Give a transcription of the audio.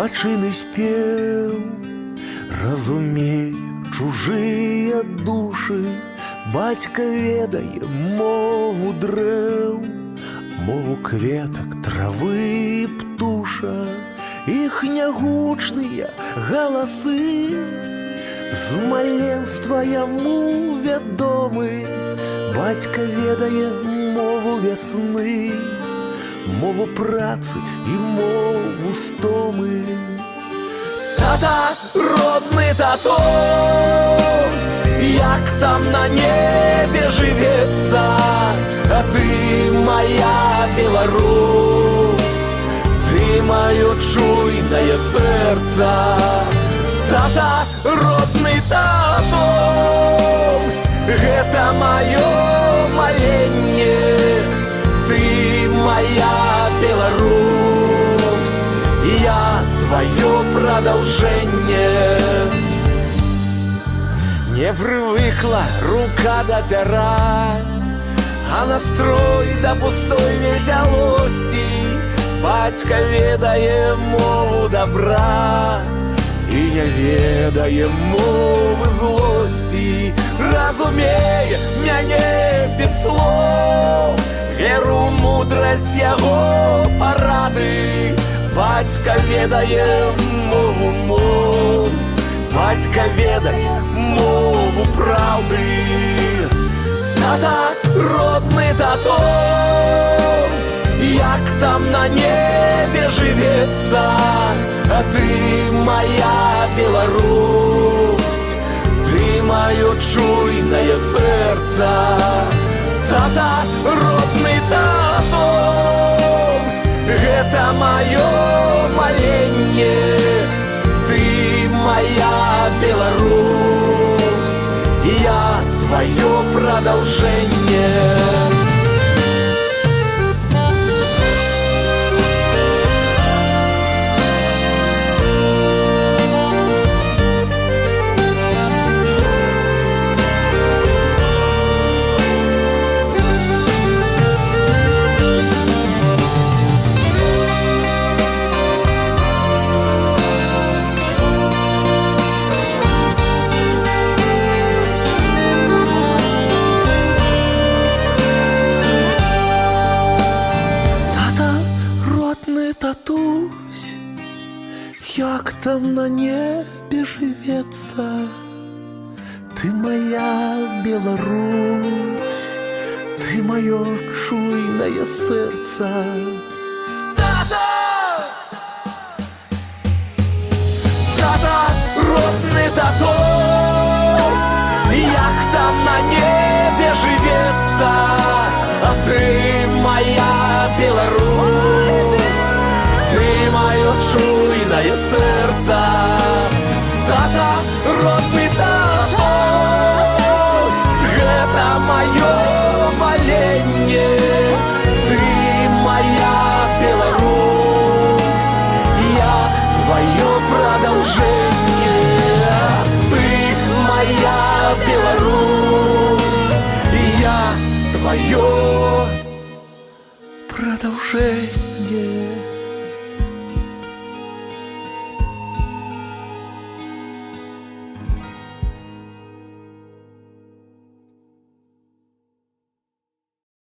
птачыны спеў, разумее чужыя душы. Бацька ведае мову дрэў, мову кветак, травы, птушак, іх нягучныя галасы. З маленства яму вядомы, бацька ведае мову вясны, мову працы і мову стомы. Тата, родны татусь, як там на небе жывецца, а ты моя Беларусь, ты маё чуйнае сэрца. Тата, родны татусь, гэта маё маленне, ты моя Беларусь, и я твое продолжение. Не привыкла рука до пера, а настрой до пустой веселости. Бацька ведае мову добра и не ведае мовы злости. Разумее мяне без слов, веру, мудрость яго парады. Бацька ведае мову мов, бацька ведае мову правды. Тата, родны татусь, як там на небе жывецца, а ты моя Беларусь, ты маё чуйнае сэрца. Тата, родны татусь, гэта маё маленне, ты моя Беларусь, и я твое продолжение. Татусь, як там на небе живется, ты моя Беларусь, ты мое чуйное сердце. Тата! Тата, родный татусь, як там на небе живется, а ты моя Беларусь, ты моё чуйное сердце. Тата, родный татусь,